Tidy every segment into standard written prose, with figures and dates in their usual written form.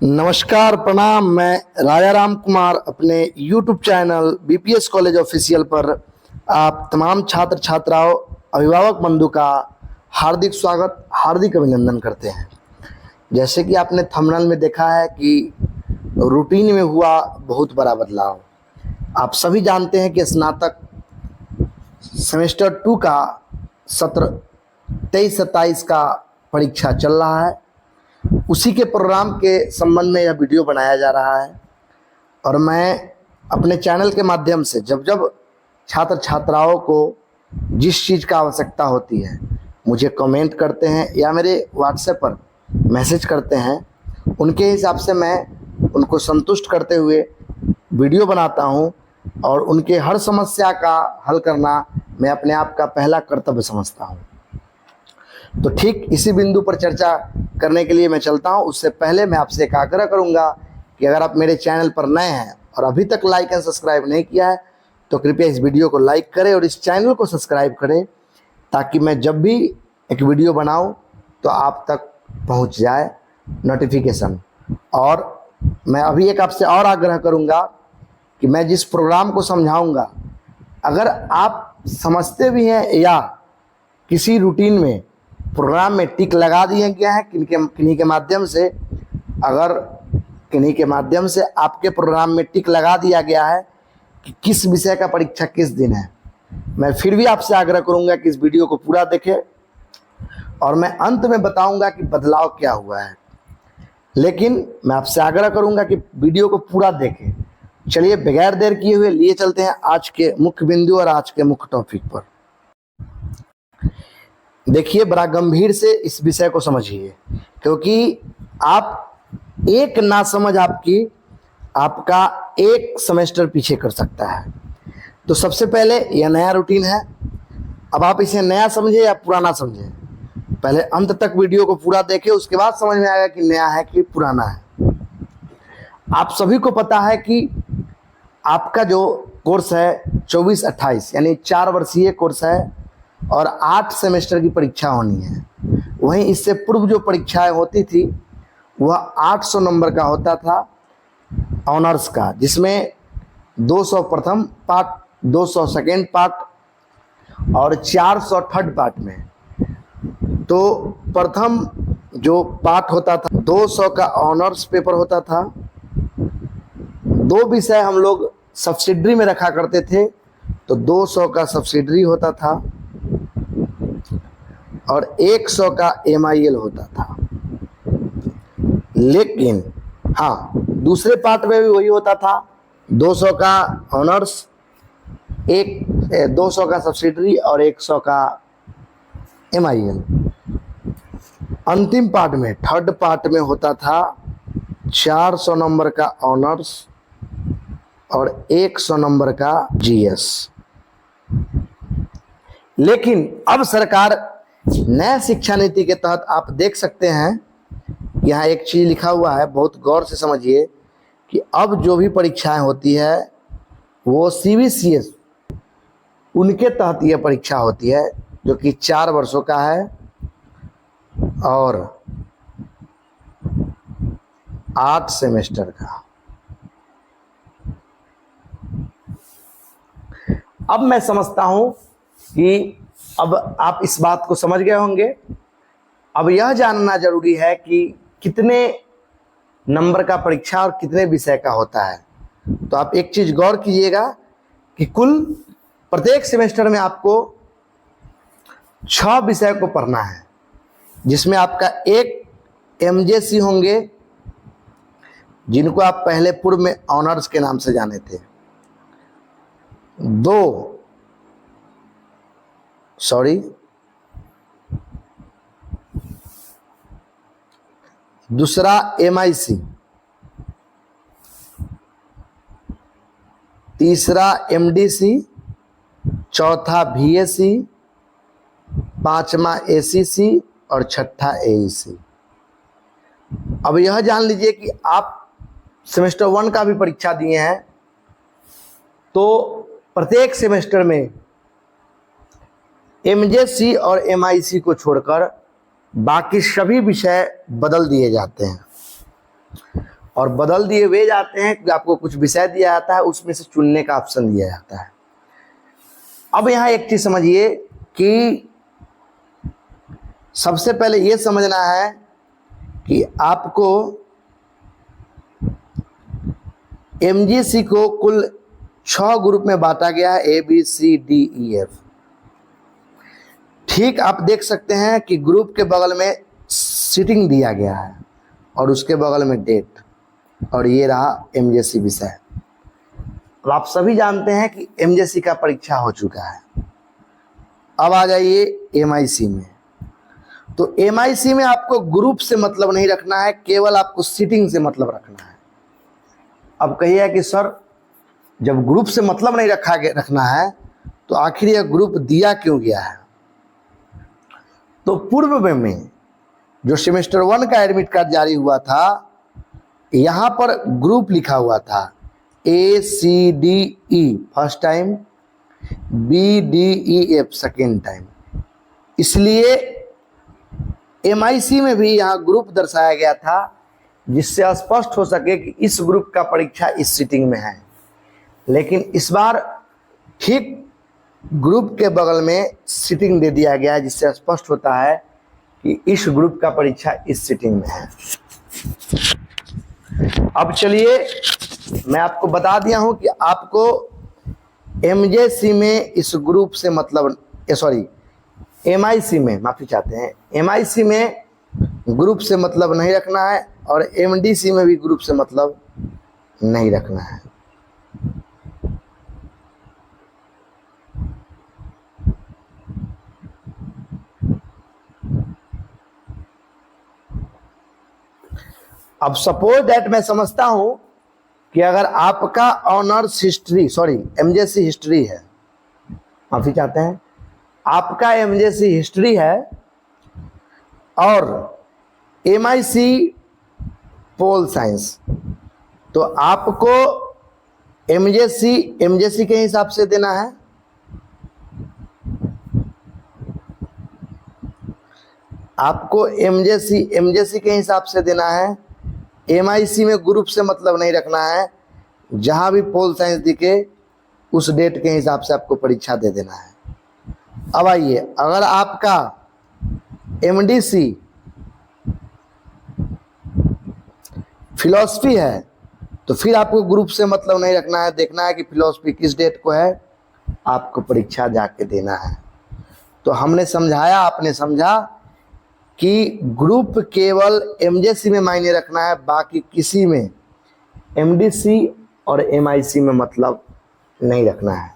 नमस्कार प्रणाम। मैं राजा राम कुमार अपने YouTube channel BPS college official पर आप तमाम छात्र छात्राओं अभिभावक बंधु का हार्दिक स्वागत हार्दिक अभिनंदन करते हैं। जैसे कि आपने थंबनेल में देखा है कि रूटीन में हुआ बहुत बड़ा बदलाव। आप सभी जानते हैं कि स्नातक सेमेस्टर 2 का सत्र 23-27 का परीक्षा चल रहा है। उसी के प्रोग्राम के संबंध में यह वीडियो बनाया जा रहा है और मैं अपने चैनल के माध्यम से जब जब छात्र छात्राओं को जिस चीज़ का आवश्यकता होती है मुझे कमेंट करते हैं या मेरे व्हाट्सएप पर मैसेज करते हैं, उनके हिसाब से मैं उनको संतुष्ट करते हुए वीडियो बनाता हूं और उनके हर समस्या का हल करना मैं अपने आप का पहला कर्तव्य समझता हूं। तो ठीक इसी बिंदु पर चर्चा करने के लिए मैं चलता हूं। उससे पहले मैं आपसे एक आग्रह करूंगा कि अगर आप मेरे चैनल पर नए हैं और अभी तक लाइक एंड सब्सक्राइब नहीं किया है तो कृपया इस वीडियो को लाइक करें और इस चैनल को सब्सक्राइब करें ताकि मैं जब भी एक वीडियो बनाऊं तो आप तक पहुंच जाए नोटिफिकेशन। और मैं अभी एक आपसे और आग्रह करूंगा कि मैं जिस प्रोग्राम को समझाऊंगा अगर आप समझते भी हैं या किसी रूटीन में प्रोग्राम में टिक लगा दिया गया है किन्हीं के माध्यम से, अगर किन्हीं के माध्यम से आपके प्रोग्राम में टिक लगा दिया गया है कि किस विषय का परीक्षा किस दिन है, मैं फिर भी आपसे आग्रह करूंगा कि इस वीडियो को पूरा देखें और मैं अंत में बताऊंगा कि बदलाव क्या हुआ है। लेकिन मैं आपसे आग्रह करूंगा कि वीडियो को पूरा देखें। चलिए बगैर देर किए हुए लिए चलते हैं आज के मुख्य बिंदु और आज के मुख्य टॉपिक पर। देखिए, बड़ा गंभीर से इस विषय को समझिए क्योंकि आप एक नासमझ आपका एक सेमेस्टर पीछे कर सकता है। तो सबसे पहले यह नया रूटीन है। अब आप इसे नया समझे या पुराना समझे, पहले अंत तक वीडियो को पूरा देखें, उसके बाद समझ में आएगा कि नया है कि पुराना है। आप सभी को पता है कि आपका जो कोर्स है 24-28 यानी 4 वर्षीय कोर्स है और 8 सेमेस्टर की परीक्षा होनी है। वहीं इससे पूर्व जो परीक्षाएं होती थी वह 800 नंबर का होता था ऑनर्स का, जिसमें 200 प्रथम पार्ट, 200 सेकेंड पार्ट और 400 थर्ड पार्ट में। तो प्रथम जो पार्ट होता था 200 का ऑनर्स पेपर होता था। 2 विषय हम लोग सब्सिडरी में रखा करते थे, तो 200 का सब्सिडरी होता था और 100 का MIL होता था। लेकिन हाँ, दूसरे पार्ट में भी वही होता था, 200 का ऑनर्स, 200 का सब्सिडरी और 100 का MIL। अंतिम पार्ट में थर्ड पार्ट में होता था 400 नंबर का ऑनर्स और 100 नंबर का GS। लेकिन अब सरकार नया शिक्षा नीति के तहत आप देख सकते हैं, यहाँ एक चीज लिखा हुआ है, बहुत गौर से समझिए कि अब जो भी परीक्षाएं होती है वो CBCS उनके तहत यह परीक्षा होती है जो कि 4 वर्षों का है और 8 सेमेस्टर का। अब मैं समझता हूं कि अब आप इस बात को समझ गए होंगे। अब यह जानना जरूरी है कि कितने नंबर का परीक्षा और कितने विषय का होता है। तो आप एक चीज गौर कीजिएगा कि कुल प्रत्येक सेमेस्टर में आपको 6 विषय को पढ़ना है, जिसमें आपका एक MJC होंगे जिनको आप पहले पूर्व में ऑनर्स के नाम से जाने थे, 2 MIC, तीसरा MDC, चौथा VAC, 5वां ACC और 6ठा AEC। अब यह जान लीजिए कि आप सेमेस्टर 1 का भी परीक्षा दिए हैं तो प्रत्येक सेमेस्टर में MJC और MIC को छोड़कर बाकी सभी विषय बदल दिए जाते हैं। और बदल दिए वे जाते हैं कि आपको कुछ विषय दिया जाता है, उसमें से चुनने का ऑप्शन दिया जाता है। अब यहाँ एक चीज समझिए कि सबसे पहले ये समझना है कि आपको एमजीसी को कुल 6 ग्रुप में बांटा गया है, ABCDEF। ठीक आप देख सकते हैं कि ग्रुप के बगल में सीटिंग दिया गया है और उसके बगल में डेट, और ये रहा एमजेसी विषय। अब आप सभी जानते हैं कि एमजेसी का परीक्षा हो चुका है। अब आ जाइए एमआईसी में। तो एमआईसी में आपको ग्रुप से मतलब नहीं रखना है, केवल आपको सीटिंग से मतलब रखना है। अब कहिए कि सर जब ग्रुप से मतलब नहीं रखना है तो आखिर यह ग्रुप दिया क्यों गया है? तो पूर्व में जो सेमेस्टर 1 का एडमिट कार्ड जारी हुआ था, यहाँ पर ग्रुप लिखा हुआ था ACDE first time, BDEF second time. इसलिए एमआईसी में भी यहाँ ग्रुप दर्शाया गया था, जिससे स्पष्ट हो सके कि इस ग्रुप का परीक्षा इस सीटिंग में है। लेकिन इस बार ठीक ग्रुप के बगल में सीटिंग दे दिया गया है, जिससे स्पष्ट होता है कि इस ग्रुप का परीक्षा इस सीटिंग में है। अब चलिए मैं आपको बता दिया हूं कि आपको एमजेसी में इस ग्रुप से मतलब, सॉरी एमआईसी में, माफी चाहते हैं, एमआईसी में ग्रुप से मतलब नहीं रखना है और एमडीसी में भी ग्रुप से मतलब नहीं रखना है। अब सपोज दैट मैं समझता हूं कि अगर आपका honours history, sorry MJC history है, माफी चाहते हैं, आपका एमजेसी हिस्ट्री है और एमआईसी पोल साइंस, तो आपको एमजेसी के हिसाब से देना है। आपको एमजेसी के हिसाब से देना है। एमआईसी में ग्रुप से मतलब नहीं रखना है, जहां भी पोल साइंस दिखे उस डेट के हिसाब से आपको परीक्षा दे देना है। अब आइए, अगर आपका एमडीसी फिलॉसफी है तो फिर आपको ग्रुप से मतलब नहीं रखना है, देखना है कि फिलॉसफी किस डेट को है, आपको परीक्षा जाके देना है। तो हमने समझाया, आपने समझा कि ग्रुप केवल एमजेसी में मायने रखना है, बाकी किसी में एमडीसी और एमआईसी में मतलब नहीं रखना है।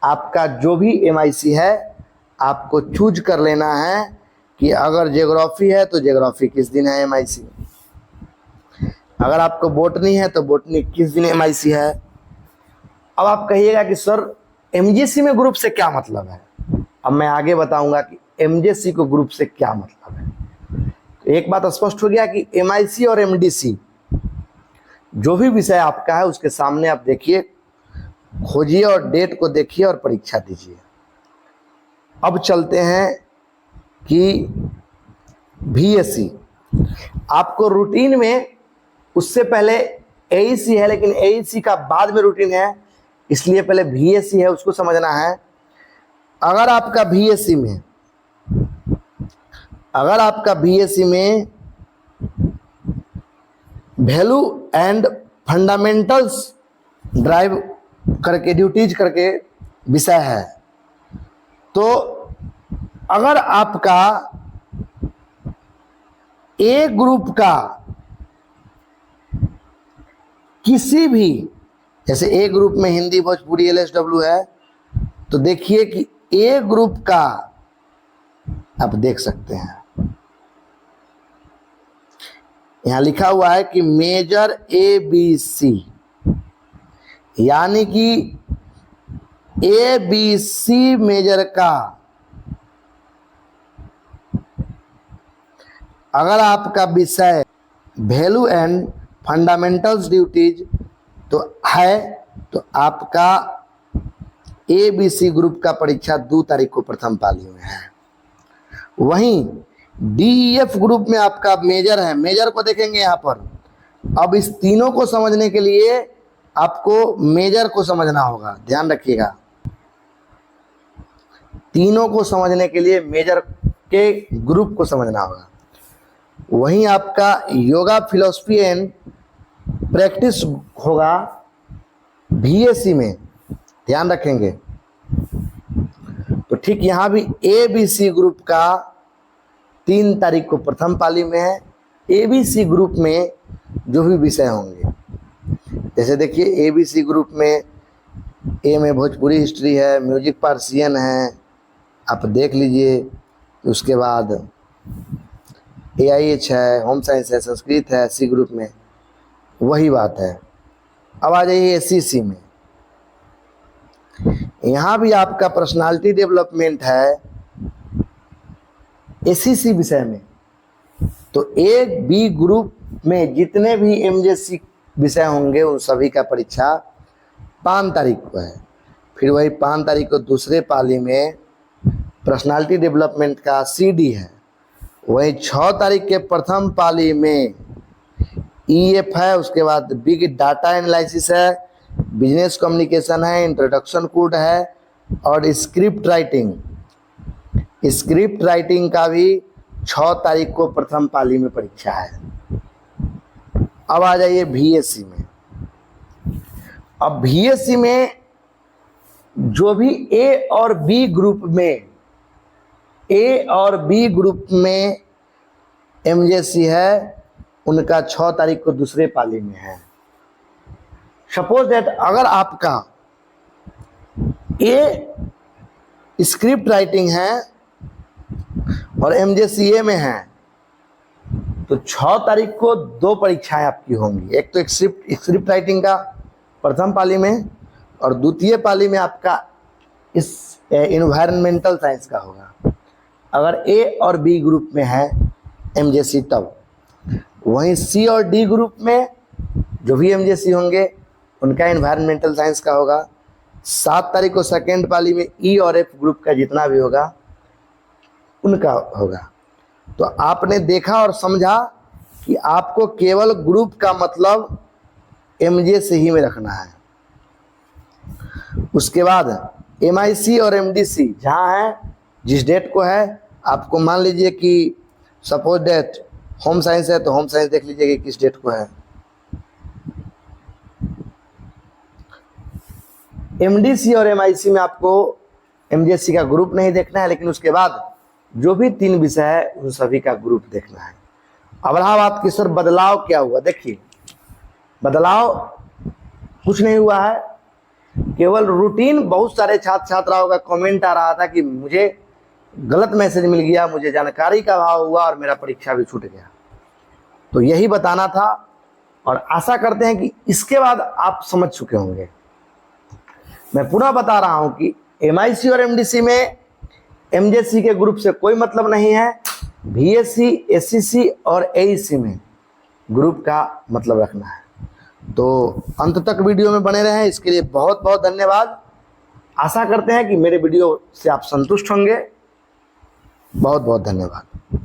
आपका जो भी एमआईसी है आपको चूज कर लेना है कि अगर ज्योग्राफी है तो ज्योग्राफी किस दिन है एमआईसी, अगर आपको बोटनी है तो बोटनी किस दिन एमआईसी है। अब आप कहिएगा कि सर एमजेसी में ग्रुप से क्या मतलब है? अब मैं आगे बताऊंगा कि एमजेसी को ग्रुप से क्या मतलब है। तो एक बात स्पष्ट हो गया कि एमआईसी और एमडीसी जो भी विषय आपका है उसके सामने आप देखिए, खोजिए और डेट को देखिए और परीक्षा दीजिए। अब चलते हैं कि बीएससी, आपको रूटीन में उससे पहले एईसी है, लेकिन एईसी का बाद में रूटीन है, इसलिए पहले बीएससी है उसको समझना है। अगर आपका बीएससी में वैल्यू एंड फंडामेंटल्स ड्राइव करके ड्यूटीज करके विषय है, तो अगर आपका ए ग्रुप का किसी भी, जैसे ए ग्रुप में हिंदी भोजपुरी एलएसडब्ल्यू है, तो देखिए कि ए ग्रुप का आप देख सकते हैं यहां लिखा हुआ है कि मेजर ABC, यानी कि ABC मेजर का अगर आपका विषय वैल्यू एंड फंडामेंटल्स ड्यूटीज तो है, तो आपका ABC ग्रुप का परीक्षा 2 तारीख को प्रथम पाली में है। वहीं DEF ग्रुप में आपका मेजर है, मेजर को देखेंगे यहाँ पर अब इस तीनों को समझने के लिए आपको मेजर को समझना होगा, ध्यान रखिएगा। तीनों को समझने के लिए मेजर के ग्रुप को समझना होगा। वहीं आपका योगा फिलॉसफी एंड प्रैक्टिस होगा बीएससी में, ध्यान रखेंगे। तो ठीक यहाँ भी एबीसी ग्रुप का 3 तारीख को प्रथम पाली में है। एबीसी ग्रुप में जो भी विषय होंगे, जैसे देखिए एबीसी ग्रुप में ए में भोजपुरी हिस्ट्री है, म्यूजिक पर्सियन है, आप देख लीजिए। उसके बाद AIH है, होम साइंस है, संस्कृत है सी ग्रुप में, वही बात है। अब आ जाइए एससीसी में, यहाँ भी आपका पर्सनालिटी डेवलपमेंट है एससीसी विषय में। तो ए बी ग्रुप में जितने भी एमजेसी विषय होंगे उन सभी का परीक्षा 5 तारीख को है। फिर वही 5 तारीख को दूसरे पाली में पर्सनालिटी डेवलपमेंट का CD है। वही 6 तारीख के प्रथम पाली में EF है, उसके बाद बिग डाटा एनालिसिस है, बिजनेस कम्युनिकेशन है, इंट्रोडक्शन कोड है और स्क्रिप्ट राइटिंग। स्क्रिप्ट राइटिंग का भी 6 तारीख को प्रथम पाली में परीक्षा है। अब आ जाइए बीएससी में। अब बीएससी में जो भी ए और बी ग्रुप में एमजेसी है, उनका 6 तारीख को दूसरे पाली में है। सपोज दैट अगर आपका ए स्क्रिप्ट राइटिंग है और एमजेसीए में है, तो 6 तारीख को 2 परीक्षाएं आपकी होंगी। एक तो स्क्रिप्ट राइटिंग का प्रथम पाली में और द्वितीय पाली में आपका इस इन्वायरमेंटल साइंस का होगा। अगर ए और बी ग्रुप में है एमजेसी तब। वहीं सी और डी ग्रुप में जो भी एमजेसी होंगे उनका इन्वायरमेंटल साइंस का होगा। 7 तारीख को सेकेंड पाली में ई और एफ ग्रुप का जितना भी होगा उनका होगा। तो आपने देखा और समझा कि आपको केवल ग्रुप का मतलब एमजे से ही में रखना है। उसके बाद एमआईसी और एमडीसी जहाँ है, जिस डेट को है, आपको मान लीजिए कि सपोज डेट होम साइंस है तो होम साइंस देख लीजिए कि किस डेट को है। एमडीसी और एमआईसी में आपको एमजेसी का ग्रुप नहीं देखना है, लेकिन उसके बाद जो भी 3 विषय है उन सभी का ग्रुप देखना है। अब रहा बात कि सर बदलाव क्या हुआ। देखिए बदलाव कुछ नहीं हुआ है, केवल रूटीन। बहुत सारे छात्र छात्राओं का कमेंट आ रहा था कि मुझे गलत मैसेज मिल गया, मुझे जानकारी का अभाव हुआ और मेरा परीक्षा भी छूट गया। तो यही बताना था और आशा करते हैं कि इसके बाद आप समझ चुके होंगे। मैं पुनः बता रहा हूं कि एमआईसी और एमडीसी में एमजेसी के ग्रुप से कोई मतलब नहीं है। बीएससी, एससीसी और एईसी में ग्रुप का मतलब रखना है। तो अंत तक वीडियो में बने रहें, इसके लिए बहुत बहुत धन्यवाद। आशा करते हैं कि मेरे वीडियो से आप संतुष्ट होंगे। बहुत बहुत धन्यवाद।